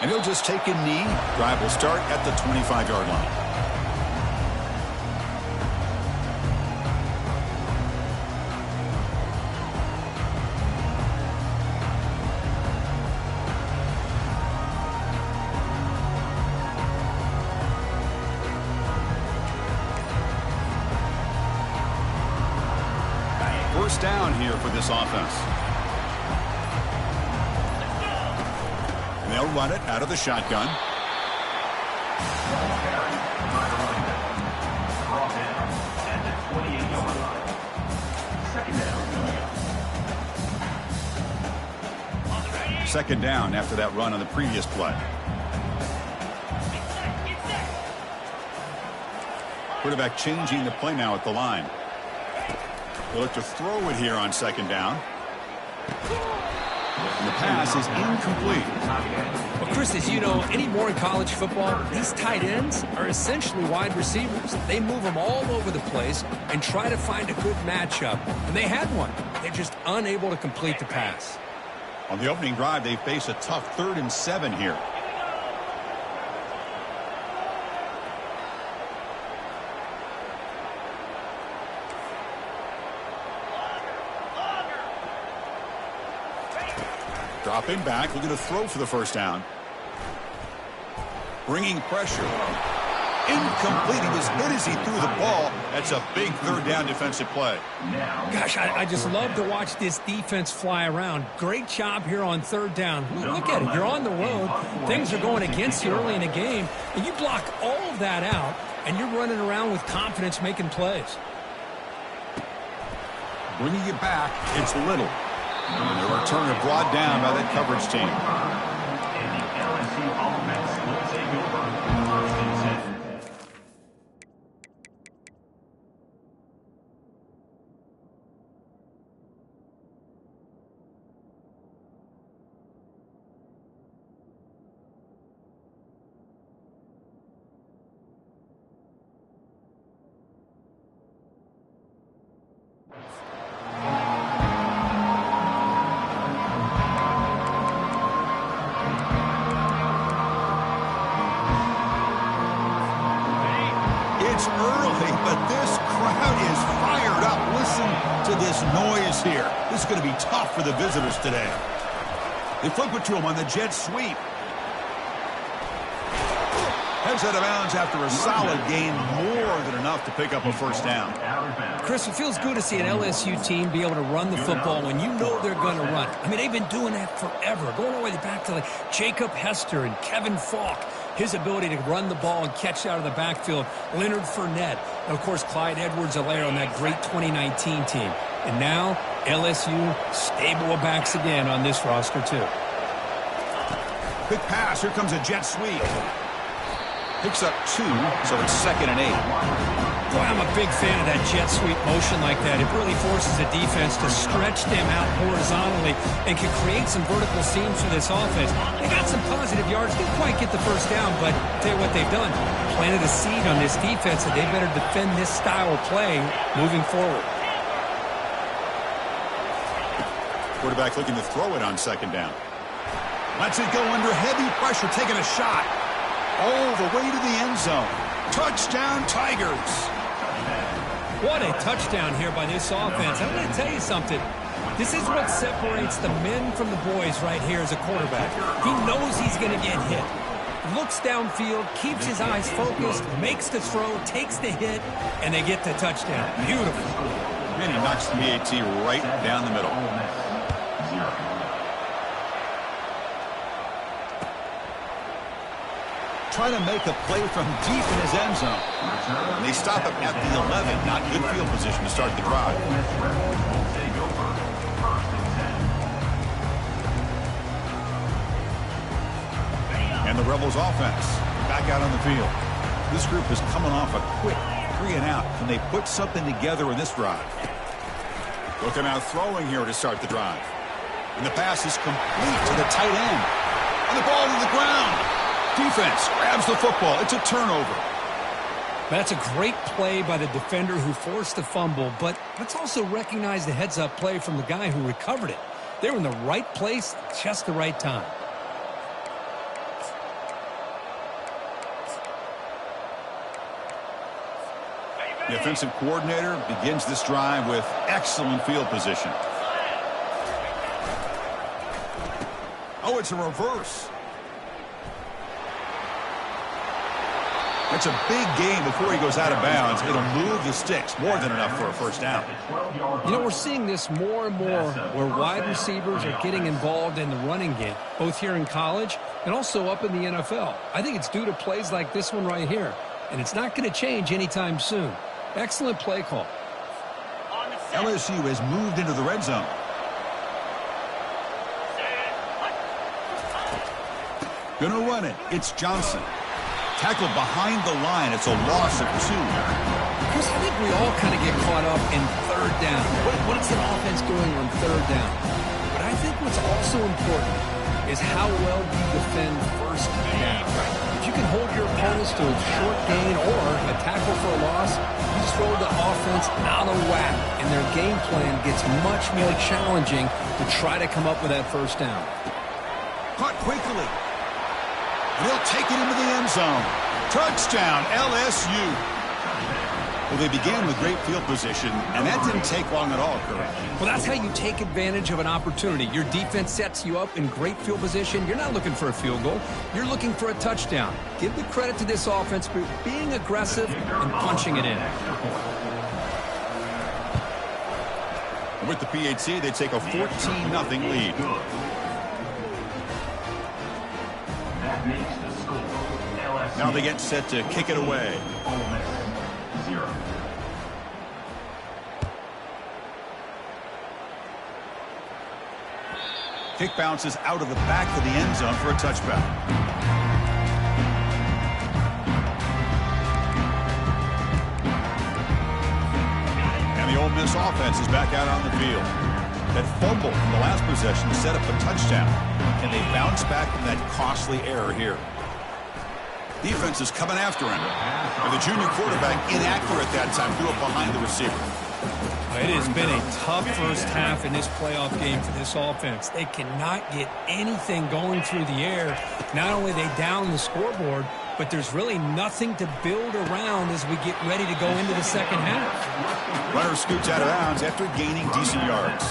And he'll just take a knee. Drive will start at the 25-yard line. First down here for this offense. And they'll run it out of the shotgun. Second down after that run on the previous play. Quarterback changing the play now at the line. They'll look to throw it here on second down. And the pass is incomplete. Well, Chris, as you know, anymore in college football, these tight ends are essentially wide receivers. They move them all over the place and try to find a good matchup. And they had one. They're just unable to complete the pass. On the opening drive, they face a tough 3rd and 7 here. Dropping back, looking to throw for the first down. Bringing pressure. Incomplete. He was hit as he threw the ball. That's a big 3rd down defensive play. Gosh, I just love to watch this defense fly around. Great job here on 3rd down. Look at it. You're on the road. Things are going against you early in the game. And you block all of that out, and you're running around with confidence making plays. Bringing it back, it's Little. And the returner brought down by that coverage team. And the LSU offense will take over 1st and 10. It's early, but this crowd is fired up. Listen to this noise here. This is going to be tough for the visitors today. They flip it to him on the jet sweep. Heads out of bounds after a solid gain, more than enough to pick up a first down. Chris, it feels good to see an LSU team be able to run the football when you know they're going to run it. I mean, they've been doing that forever, going all the way back to like Jacob Hester and Kevin Falk. His ability to run the ball and catch out of the backfield. Leonard Fournette. And, of course, Clyde Edwards-Helaire on that great 2019 team. And now, LSU stable of backs again on this roster, too. Quick pass. Here comes a jet sweep. Picks up 2, so it's 2nd and 8. Boy, I'm a big fan of that jet sweep motion like that. It really forces the defense to stretch them out horizontally and can create some vertical seams for this offense. They got some positive yards. Didn't quite get the first down, but I'll tell you what they've done. Planted a seed on this defense that they better defend this style of play moving forward. Quarterback looking to throw it on second down. Lets it go under heavy pressure, taking a shot. All the way to the end zone. Touchdown, Tigers. What a touchdown here by this offense. I'm going to tell you something. This is what separates the men from the boys right here as a quarterback. He knows he's going to get hit. Looks downfield, keeps his eyes focused, makes the throw, takes the hit, and they get the touchdown. Beautiful. And he knocks the PAT right down the middle. Trying to make a play from deep in his end zone. And they stop him at the 11. Not good field position to start the drive. And the Rebels offense back out on the field. This group is coming off a quick 3 and out. Can they put something together in this drive? Looking out throwing here to start the drive. And the pass is complete to the tight end. And the ball to the ground. Defense grabs the football. It's a turnover. That's a great play by the defender who forced the fumble, but let's also recognize the heads-up play from the guy who recovered it. They were in the right place at just the right time. The offensive coordinator begins this drive with excellent field position. Oh, it's a reverse. It's a big gain before he goes out of bounds. It'll move the sticks more than enough for a first down. You know, we're seeing this more and more where wide receivers are getting involved in the running game, both here in college and also up in the NFL. I think it's due to plays like this one right here, and it's not going to change anytime soon. Excellent play call. LSU has moved into the red zone. Gonna run it. It's Johnson. Tackled behind the line. It's a loss of 2. Chris, I think we all kind of get caught up in third down. What is an offense doing on third down? But I think what's also important is how well you defend first down. If you can hold your opponents to a short gain or a tackle for a loss, you just throw the offense out of whack, and their game plan gets much more challenging to try to come up with that first down. Caught quickly. And he'll take it into the end zone. Touchdown, LSU. Well, they began with great field position, and that didn't take long at all, Kurt. Well, that's how you take advantage of an opportunity. Your defense sets you up in great field position. You're not looking for a field goal. You're looking for a touchdown. Give the credit to this offense for being aggressive and punching it in. And with the PAT, they take a 14-0 lead. Now they get set to kick it away. Kick bounces out of the back of the end zone for a touchback. And the Ole Miss offense is back out on the field. That fumble from the last possession set up a touchdown. Can they bounce back from that costly error here? Defense is coming after him. And the junior quarterback inaccurate that time, threw it behind the receiver. It has been a tough first half in this playoff game for this offense. They cannot get anything going through the air. Not only are they down the scoreboard, but there's really nothing to build around as we get ready to go into the second half. Runner scoots out of bounds after gaining decent yards.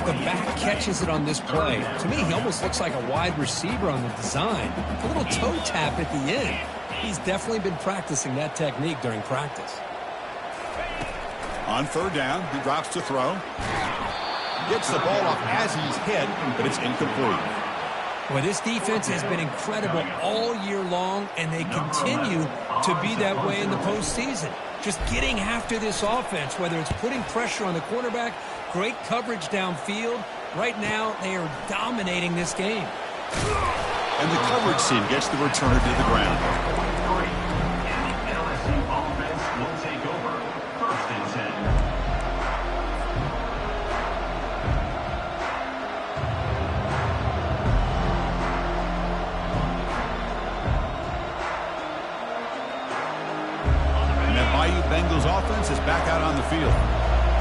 The back catches it on this play. To me, he almost looks like a wide receiver on the design. A little toe tap at the end. He's definitely been practicing that technique during practice. On third down, he drops to throw. Gets the ball off as he's hit, but it's incomplete. Well, this defense has been incredible all year long, and they continue to be that way in the postseason. Just getting after this offense, whether it's putting pressure on the quarterback, great coverage downfield. Right now, they are dominating this game. And the coverage team gets the returner to the ground. Bengals offense is back out on the field.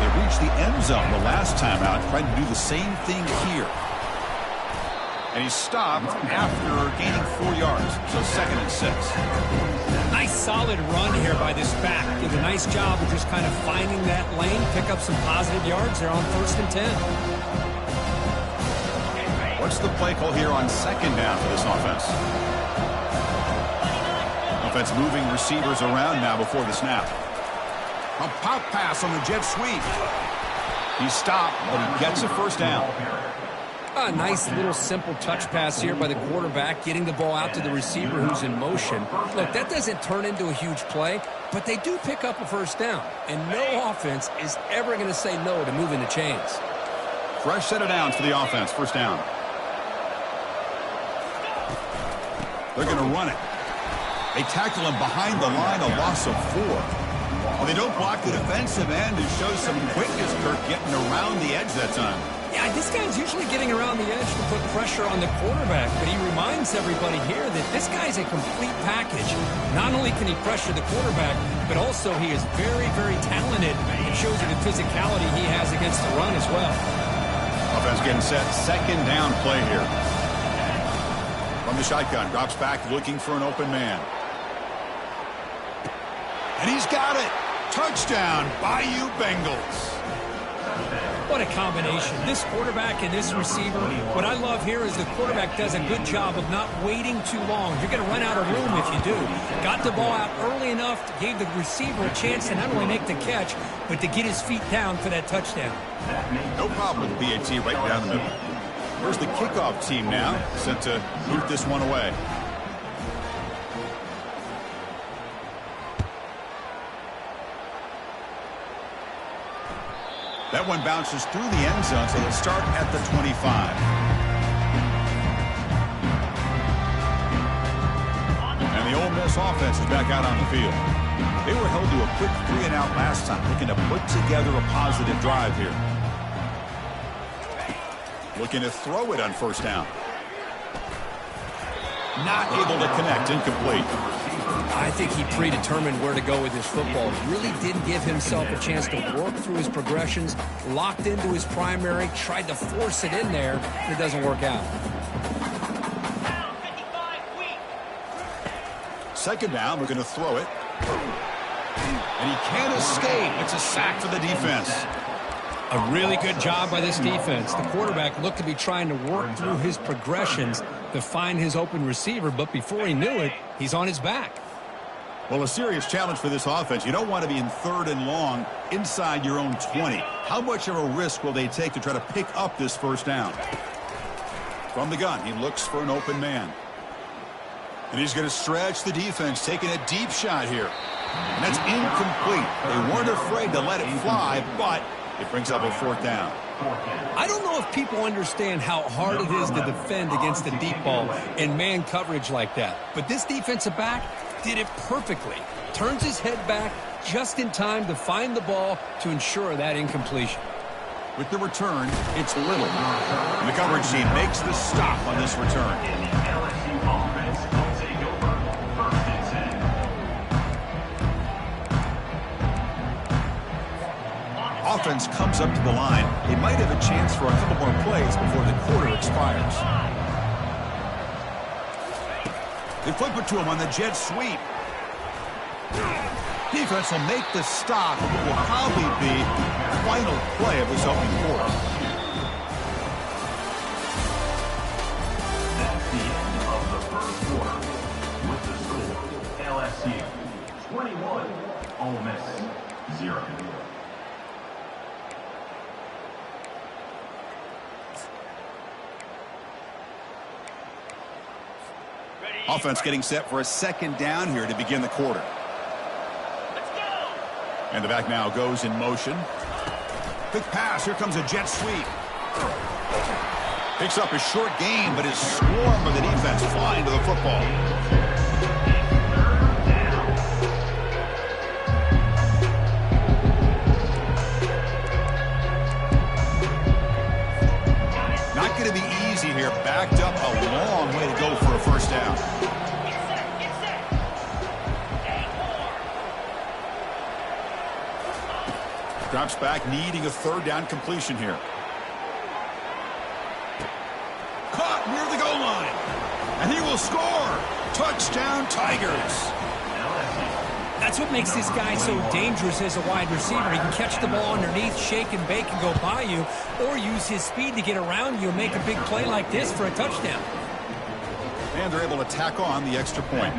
They reached the end zone the last time out, trying to do the same thing here. And he stopped after gaining 4 yards, so 2nd and 6. Nice solid run here by this back. Did a nice job of just kind of finding that lane, pick up some positive yards there on 1st and 10. What's the play call here on 2nd down for this offense? Offense moving receivers around now before the snap. A pop pass on the jet sweep. He stopped, but he gets a first down. A nice little simple touch pass here by the quarterback, getting the ball out to the receiver who's in motion. Look, that doesn't turn into a huge play, but they do pick up a first down. And no offense is ever going to say no to moving the chains. Fresh set of downs for the offense. First down. They're going to run it. They tackle him behind the line, a loss of 4. Well, they don't block the defensive end and show some quickness, Kirk, getting around the edge that time. Yeah, this guy's usually getting around the edge to put pressure on the quarterback, but he reminds everybody here that this guy's a complete package. Not only can he pressure the quarterback, but also he is very, very talented. It shows you the physicality he has against the run as well. Offense getting set. 2nd down play here. From the shotgun, drops back looking for an open man. And he's got it. Touchdown, Bayou Bengals. What a combination. This quarterback and this receiver. What I love here is the quarterback does a good job of not waiting too long. You're going to run out of room if you do. Got the ball out early enough, gave the receiver a chance to not only make the catch, but to get his feet down for that touchdown. No problem with the PAT right down the middle. Here's the kickoff team now, set to boot this one away. That one bounces through the end zone, so they'll start at the 25. And the Ole Miss offense is back out on the field. They were held to a quick 3-and-out last time, looking to put together a positive drive here. Looking to throw it on first down. Not able to connect, incomplete. I think he predetermined where to go with his football. Really didn't give himself a chance to work through his progressions, locked into his primary, tried to force it in there, and it doesn't work out. Second down, we're going to throw it. And he can't escape. It's a sack for the defense. A really good job by this defense. The quarterback looked to be trying to work through his progressions to find his open receiver, but before he knew it, he's on his back. Well, a serious challenge for this offense. You don't want to be in 3rd and long inside your own 20. How much of a risk will they take to try to pick up this first down? From the gun, he looks for an open man. And he's going to stretch the defense, taking a deep shot here. And that's incomplete. They weren't afraid to let it fly, but it brings up a 4th down. I don't know if people understand how hard it is to defend against a deep ball in man coverage like that. But this defensive back did it perfectly. Turns his head back just in time to find the ball to ensure that incompletion. With the return, it's Little. And the coverage team makes the stop on this return. LSU offense will take over 1st and 10. Offense comes up to the line. They might have a chance for a couple more plays before the quarter expires. They flip it to him on the jet sweep. Defense will make the stop. It will probably be the final play of this opening quarter. That's the end of the 1st quarter. With the score, LSU 21, Ole Miss 0. Offense getting set for a 2nd down here to begin the quarter. And the back now goes in motion. Quick pass. Here comes a jet sweep. Picks up a short gain, but his swarm of the defense flying to the football. Not going to be easy here. Backed up a long way to go for a first down. Drops back, needing a 3rd down completion here. Caught near the goal line. And he will score. Touchdown, Tigers. That's what makes this guy so dangerous as a wide receiver. He can catch the ball underneath, shake and bake and go by you, or use his speed to get around you and make a big play like this for a touchdown. And they're able to tack on the extra point.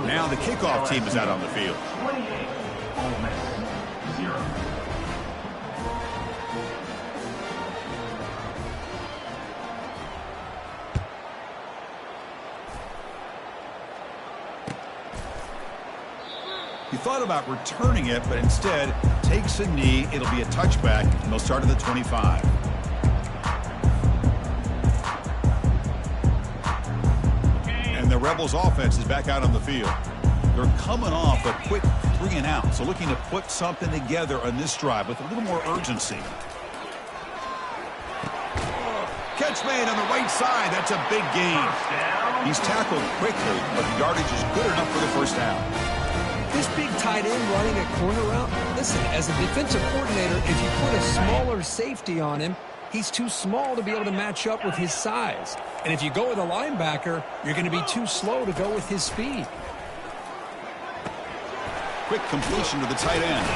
Now the kickoff team is out on the field. 28, Ole Miss 0. He thought about returning it, but instead takes a knee. It'll be a touchback, and they'll start at the 25. And the Rebels offense is back out on the field. They're coming off a quick 3-and-out, so looking to put something together on this drive with a little more urgency. Catch made on the right side. That's a big gain. He's tackled quickly, but the yardage is good enough for the first down. This big tight end running a corner route, listen, as a defensive coordinator, if you put a smaller safety on him, he's too small to be able to match up with his size. And if you go with a linebacker, you're going to be too slow to go with his speed. Quick completion to the tight end.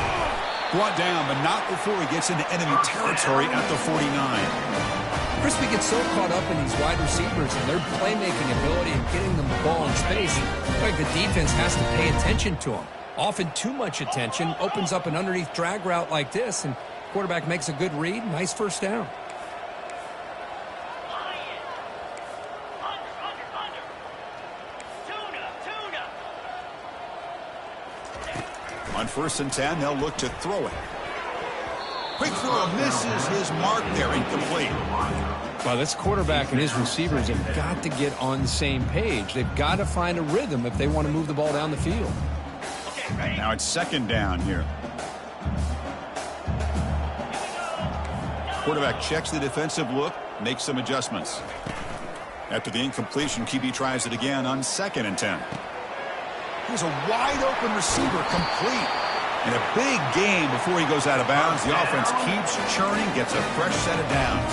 Brought down, but not before he gets into enemy territory at the 49. Chris, we get so caught up in these wide receivers and their playmaking ability and getting them the ball in space. I think the defense has to pay attention to them. Often too much attention opens up an underneath drag route like this, and quarterback makes a good read. Nice first down. On 1st and 10, they'll look to throw it. Quick throw, misses his mark there, incomplete. Well, this quarterback and his receivers have got to get on the same page. They've got to find a rhythm if they want to move the ball down the field. Now it's 2nd down here. Quarterback checks the defensive look, makes some adjustments. After the incompletion, QB tries it again on 2nd and 10. Here's a wide-open receiver, complete. And a big game before he goes out of bounds. The offense keeps churning, gets a fresh set of downs.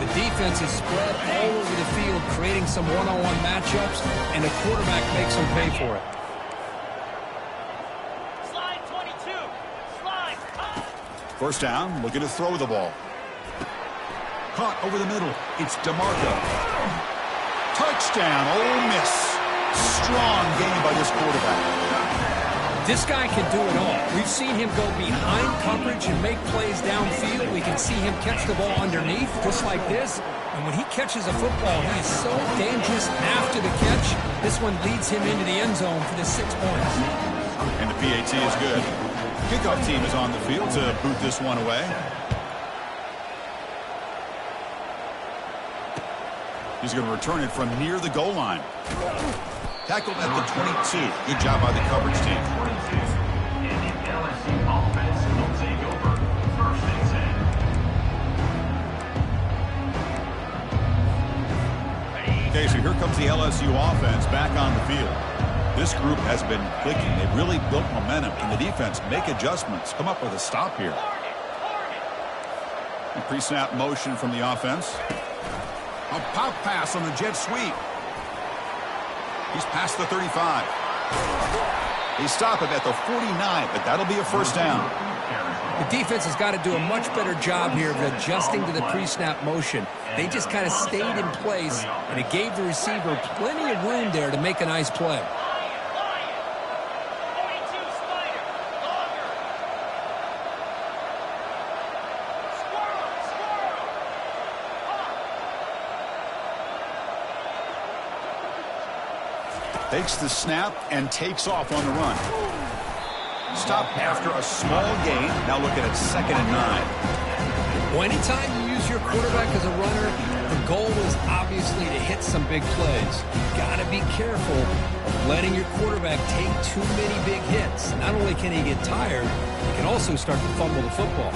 The defense is spread all over the field, creating some one-on-one matchups, and the quarterback makes them pay for it. Slide 22. Slide. 1st down, looking to throw the ball. Caught over the middle. It's DeMarco. Touchdown, Ole Miss. Strong game by this quarterback. This guy can do it all. We've seen him go behind coverage and make plays downfield. We can see him catch the ball underneath, just like this. And when he catches a football, he is so dangerous after the catch. This one leads him into the end zone for the 6 points. And the PAT is good. Kickoff team is on the field to boot this one away. He's going to return it from near the goal line. Tackled at the 22. Good job by the coverage team. 22. And the LSU offense will take over 1st and 10. Okay, so here comes the LSU offense back on the field. This group has been clicking. They've really built momentum. Can the defense make adjustments? Come up with a stop here. A pre-snap motion from the offense. A pop pass on the jet sweep. He's past the 35. They stop him at the 49, but that'll be a 1st down. The defense has got to do a much better job here of adjusting to the pre-snap motion. They just kind of stayed in place, and it gave the receiver plenty of room there to make a nice play. Takes the snap and takes off on the run. Stop after a small gain. Now looking at 2nd and 9. Well, anytime you use your quarterback as a runner, the goal is obviously to hit some big plays. You've got to be careful of letting your quarterback take too many big hits. Not only can he get tired, he can also start to fumble the football.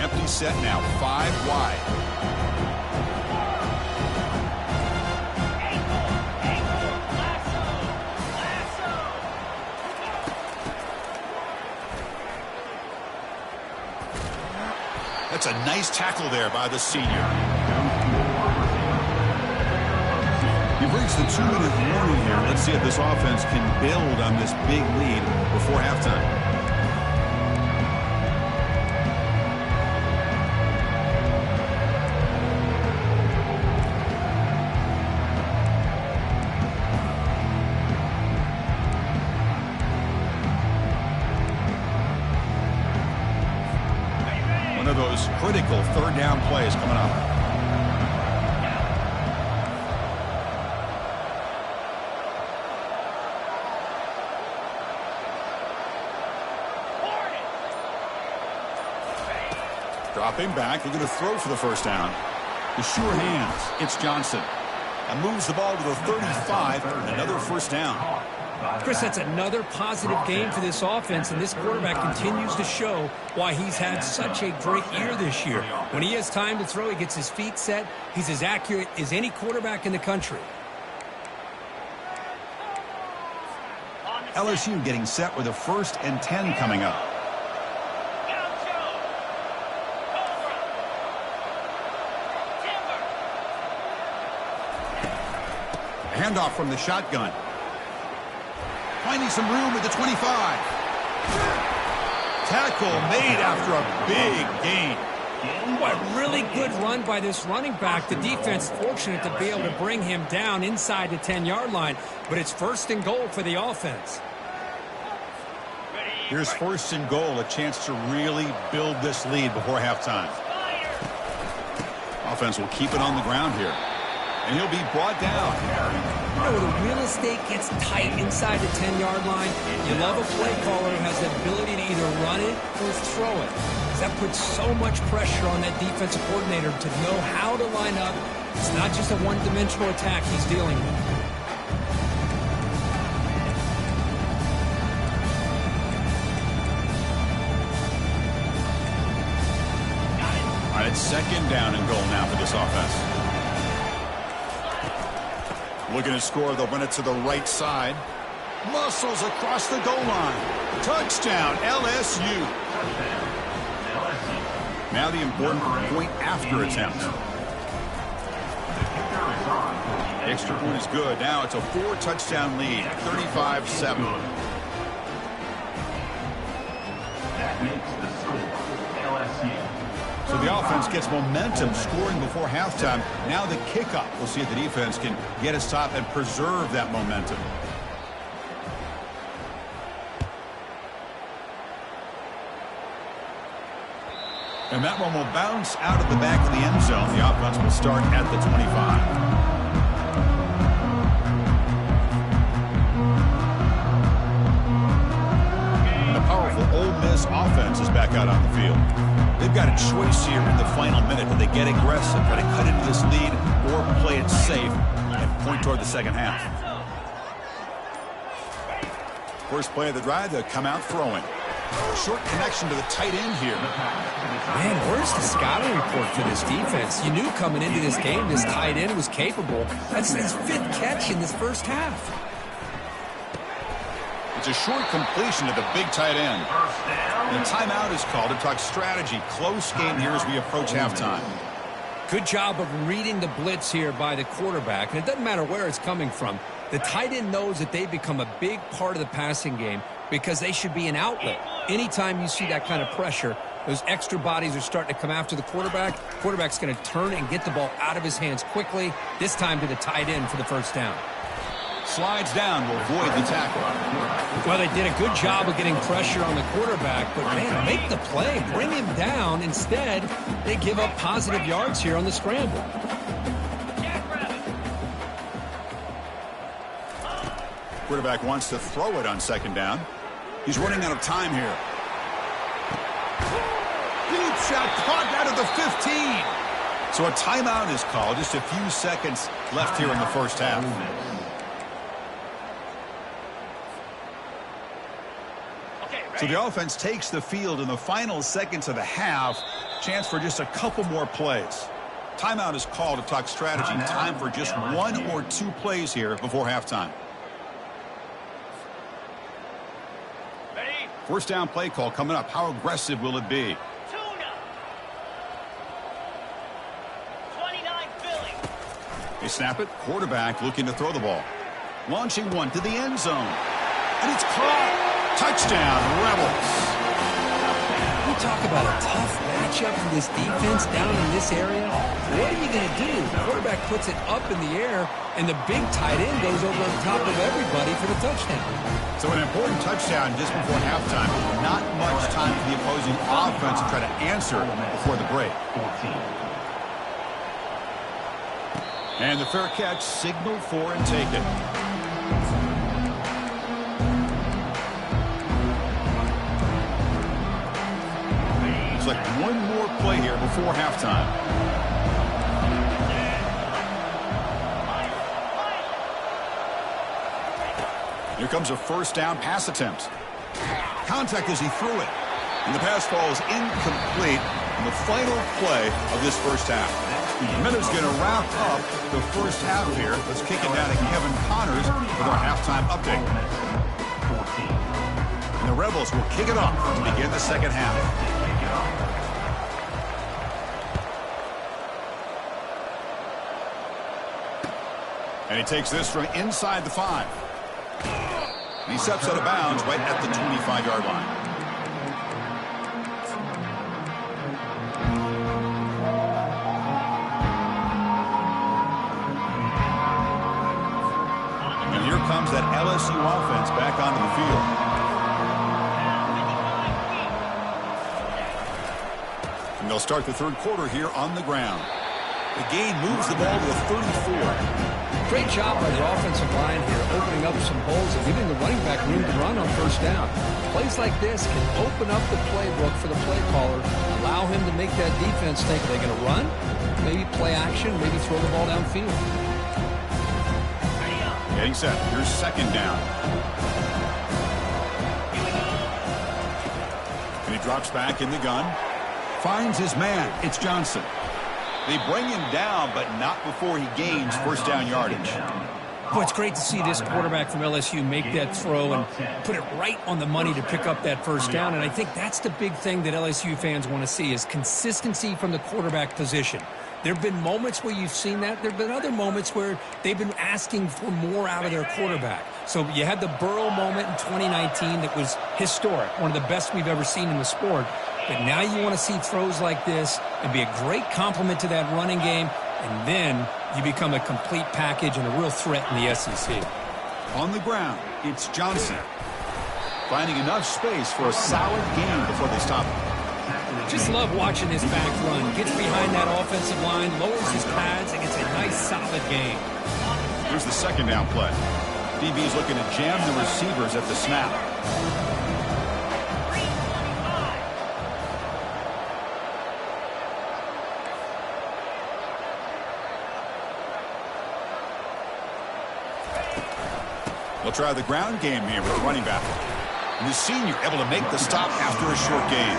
Empty set now, 5 wide. That's a nice tackle there by the senior. You've reached the 2-minute warning here. Let's see if this offense can build on this big lead before halftime. One of those critical 3rd down plays coming up. Dropping back, they're going to throw for the 1st down. The sure hands, it's Johnson. And moves the ball to the 35, and another 1st down. Chris, that's another positive game for this offense, and this quarterback continues to show why he's had such a great year this year. When he has time to throw, he gets his feet set. He's as accurate as any quarterback in the country. LSU getting set with a 1st and 10 coming up. handoff from the shotgun. Finding some room at the 25. Tackle made after a big gain. What really good run by this running back. The defense fortunate to be able to bring him down inside the 10-yard line, but it's first and goal for the offense. Here's first and goal, a chance to really build this lead before halftime. Offense will keep it on the ground here, and he'll be brought down. You know, the real estate gets tight inside the 10-yard line. You love a play caller who has the ability to either run it or throw it. That puts so much pressure on that defensive coordinator to know how to line up. It's not just a one-dimensional attack he's dealing with. All right, it's second down and goal now for this offense. Looking to score, they'll run it to the right side. Muscles across the goal line. Touchdown, LSU. Now the important point after attempt. The extra point is good. Now it's a 4-touchdown lead, 35-7. That makes the score LSU. So the offense gets momentum scoring before halftime. Now the kickoff. We'll see if the defense can get a stop and preserve that momentum. And that one will bounce out of the back of the end zone. The offense will start at the 25. And the powerful Ole Miss offense is back out on the field. They've got a choice here in the final minute. Do they get aggressive, try to cut into this lead, or play it safe and point toward the second half? First play of the drive, they'll come out throwing. Short connection to the tight end here. Man, where's the scouting report for this defense? You knew coming into this game this tight end was capable. That's his 5th catch in this first half. It's a short completion to the big tight end. And a timeout is called to talk strategy. Close game here as we approach halftime. Good job of reading the blitz here by the quarterback. And it doesn't matter where it's coming from. The tight end knows that they become a big part of the passing game because they should be an outlet. Anytime you see that kind of pressure, those extra bodies are starting to come after the quarterback. Quarterback's going to turn and get the ball out of his hands quickly, this time to the tight end for the first down. Slides down will avoid the tackle. Well, they did a good job of getting pressure on the quarterback, but, man, make the play. Bring him down. Instead, they give up positive yards here on the scramble. Quarterback wants to throw it on second down. He's running out of time here. Deep shot caught out of the 15. So a timeout is called. Just a few seconds left here in the first half. So the offense takes the field in the final seconds of the half. Chance for just a couple more plays. Timeout is called to talk strategy. Time for just 1 or 2 plays here before halftime. First down play call coming up. How aggressive will it be? They snap it. Quarterback looking to throw the ball. Launching one to the end zone. And it's caught. Touchdown, Rebels. We talk about a tough matchup for this defense down in this area. What are you going to do? The quarterback puts it up in the air, and the big tight end goes over on top of everybody for the touchdown. So an important touchdown just before halftime. Not much time for the opposing offense to try to answer before the break. And the fair catch signaled for and taken. It's like one more play here before halftime. Here comes a first down pass attempt. Contact as he threw it. And the pass falls incomplete in the final play of this first half. Minutes going to wrap up the first half here. Let's kick it down to Kevin Connors with our halftime update. And the Rebels will kick it off to begin the second half. And he takes this from inside the 5. And he steps out of bounds right at the 25-yard line. And here comes that LSU offense back onto the field. And they'll start the third quarter here on the ground. The gain moves the ball to the 34. Great job by the offensive line here, opening up some holes and giving the running back room to run on first down. Plays like this can open up the playbook for the play caller, allow him to make that defense think, are they going to run? Maybe play action, maybe throw the ball downfield. Getting set. Here's second down. And he drops back in the gun. Finds his man. It's Johnson. They bring him down, but not before he gains first down yardage. Boy, it's great to see this quarterback from LSU make that throw and put it right on the money to pick up that first down. And I think that's the big thing that LSU fans want to see is consistency from the quarterback position. There have been moments where you've seen that. There have been other moments where they've been asking for more out of their quarterback. So you had the Burrow moment in 2019 that was historic, one of the best we've ever seen in the sport. But now you want to see throws like this and be a great complement to that running game, and then you become a complete package and a real threat in the SEC. On the ground, it's Johnson. Finding enough space for a solid gain before they stop him. Just love watching this back run. Gets behind that offensive line, lowers his pads, and gets a nice solid gain. Here's the second down play. DB's looking to jam the receivers at the snap. They'll try the ground game here with the running back. And the senior able to make the stop after a short gain.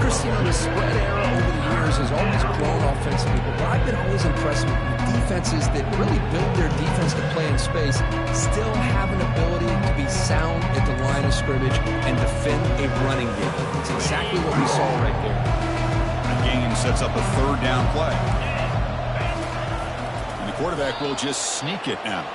Chris, the spread era over the years has always grown offensively, but what I've been always impressed with defenses that really build their defense to play in space still have an ability to be sound at the line of scrimmage and defend a running game. It's exactly what we saw right there. The gain sets up a third down play. And the quarterback will just sneak it now.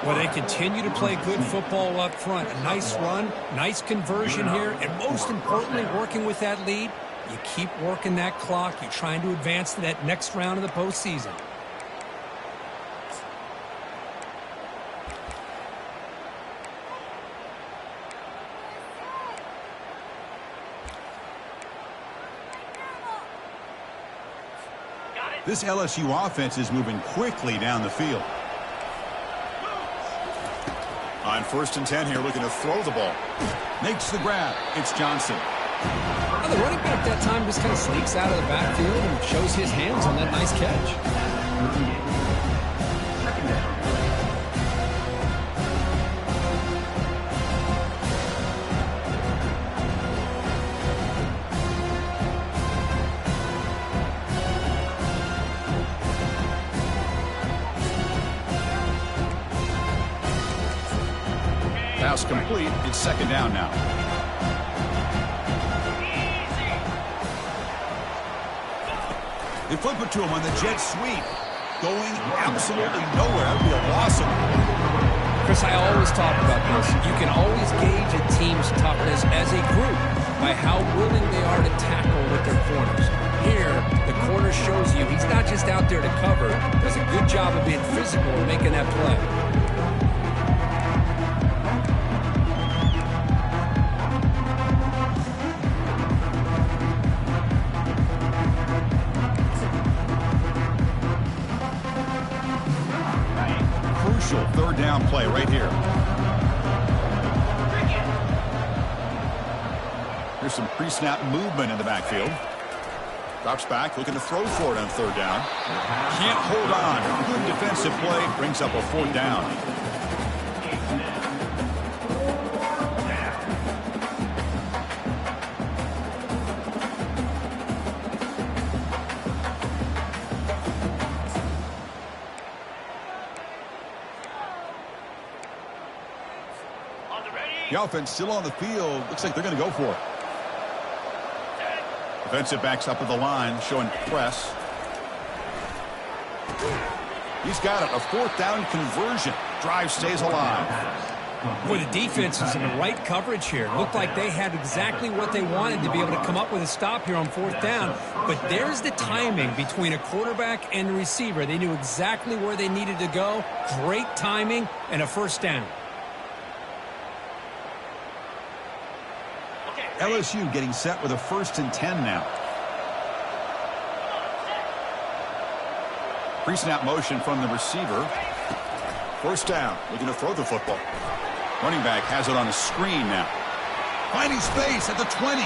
Well, they continue to play good football up front. A nice run, nice conversion here, and most importantly, working with that lead, you keep working that clock. You're trying to advance to that next round of the postseason. This LSU offense is moving quickly down the field. On 1st and 10 here, looking to throw the ball. Makes the grab. It's Johnson. Well, the running back that time just kind of sneaks out of the backfield and shows his hands on that nice catch. Pass complete. It's second down now. They flip it to him on the jet sweep. Going absolutely nowhere. That would be a loss. Chris, I always talk about this. You can always gauge a team's toughness as a group by how willing they are to tackle with their corners. Here, the corner shows you he's not just out there to cover. Does a good job of being physical and making that play. Third down play right here. Here's some pre-snap movement in the backfield. Drops back, looking to throw for it on third down. Can't hold on. Good defensive play. Brings up a fourth down. The offense still on the field. Looks like they're going to go for it. Defensive backs up at the line, showing press. He's got it. A fourth down conversion. Drive stays alive. Boy, the defense is in the right coverage here. Looked like they had exactly what they wanted to be able to come up with a stop here on fourth down. But there's the timing between a quarterback and the receiver. They knew exactly where they needed to go. Great timing and a first down. LSU getting set with a 1st and 10 now. Pre-snap motion from the receiver. First down, looking to throw the football. Running back has it on a screen now. Finding space at the 20.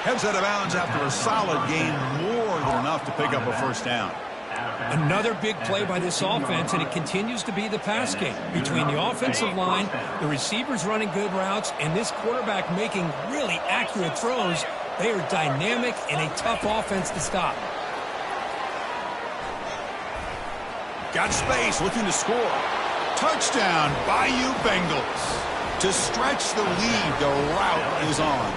Heads out of bounds after a solid gain, more than enough to pick up a first down. Another big play by this offense, and it continues to be the pass game. Between the offensive line, the receivers running good routes, and this quarterback making really accurate throws, they are dynamic and a tough offense to stop. Got space, looking to score. Touchdown, Bayou Bengals. To stretch the lead, the route is on.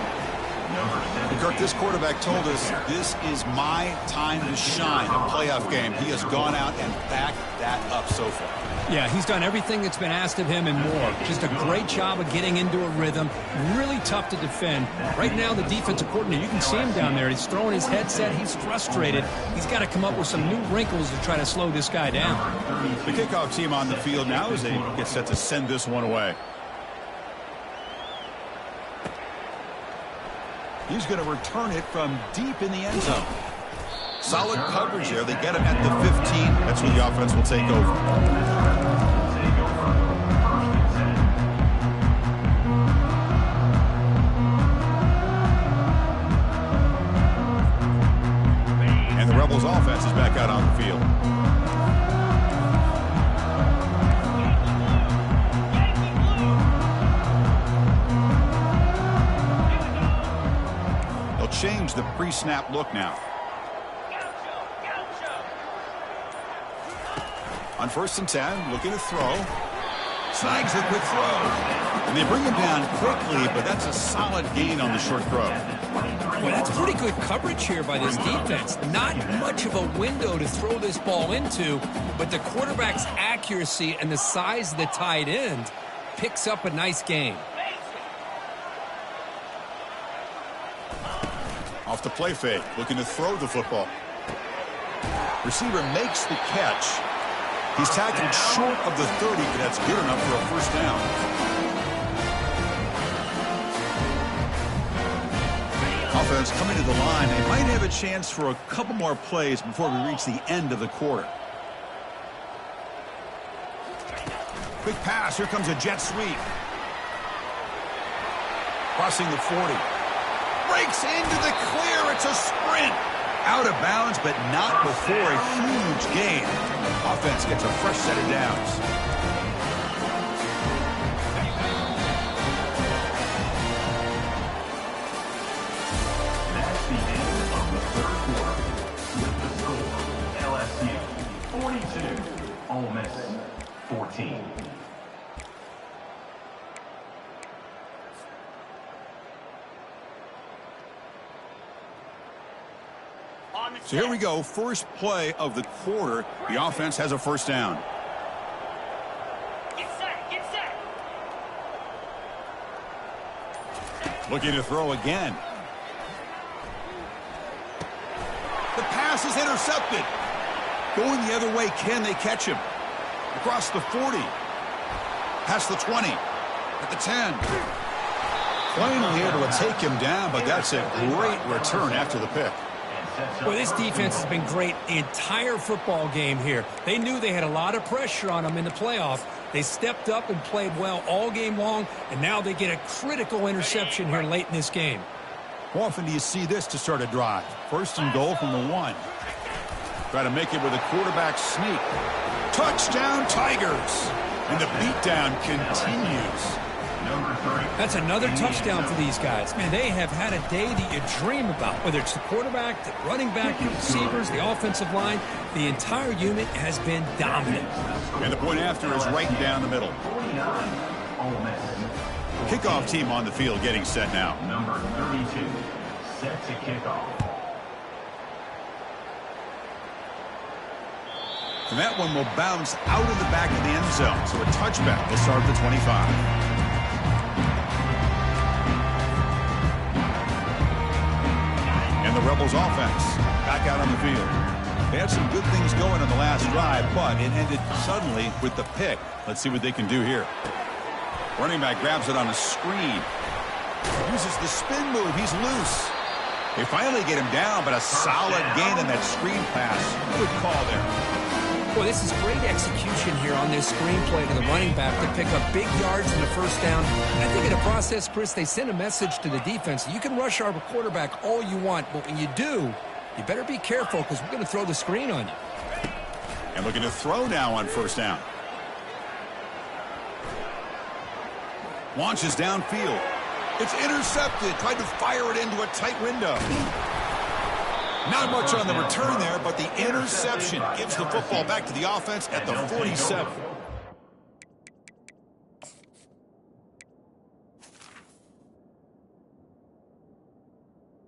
Kirk, this quarterback told us this is my time to shine. A playoff game. He has gone out and backed that up so far. Yeah, he's done everything that's been asked of him and more. Just a great job of getting into a rhythm. Really tough to defend. Right now, the defensive coordinator, you can see him down there. He's throwing his headset. He's frustrated. He's got to come up with some new wrinkles to try to slow this guy down. The kickoff team on the field now as they get set to send this one away. He's going to return it from deep in the end zone. Solid coverage there. They get him at the 15. That's where the offense will take over. And the Rebels offense is back out on the field. Change the pre-snap look now. On 1st and 10, looking to throw. Snags the quick throw. And they bring him down quickly, but that's a solid gain on the short throw. Well, that's pretty good coverage here by this defense. Not much of a window to throw this ball into, but the quarterback's accuracy and the size of the tight end picks up a nice gain. Off the play fake, looking to throw the football. Receiver makes the catch. He's tackled short of the 30, but that's good enough for a first down. Offense coming to the line. They might have a chance for a couple more plays before we reach the end of the quarter. Quick pass. Here comes a jet sweep. Crossing the 40. Breaks into the clear. It's a sprint. Out of bounds, but not before a huge gain. Offense gets a fresh set of downs. That's the end of the third quarter. With the score, LSU 42, Ole Miss 14. So here we go. First play of the quarter. The offense has a first down. Get set, get set. Looking to throw again. The pass is intercepted. Going the other way. Can they catch him? Across the 40. Past the 20. At the 10. Finally able to take him down, but that's a great return after the pick. Well, this defense has been great the entire football game here. They knew they had a lot of pressure on them in the playoffs. They stepped up and played well all game long, and now they get a critical interception here late in this game. How often do you see this to start a drive? First and goal from the 1. Try to make it with a quarterback sneak. Touchdown, Tigers! And the beatdown continues. That's another touchdown for these guys. Man, they have had a day that you dream about. Whether it's the quarterback, the running back, the receivers, the offensive line, the entire unit has been dominant. And the point after is right down the middle. Kickoff team on the field getting set now. Number 32, set to kick off. And that one will bounce out of the back of the end zone. So a touchback will start the 25. And the Rebels offense back out on the field. They had some good things going on the last drive, but it ended suddenly with the pick. Let's see what they can do here. Running back grabs it on a screen. Uses the spin move. He's loose. They finally get him down, but a solid gain on that screen pass. Good call there. Well, this is great execution here on this screen play to the running back to pick up big yards in the first down. I think in the process, Chris, they send a message to the defense. You can rush our quarterback all you want, but when you do, you better be careful because we're going to throw the screen on you. And looking to throw now on first down. Launches downfield. It's intercepted. Tried to fire it into a tight window. Not much on the return there, but the interception gives the football back to the offense at the 47.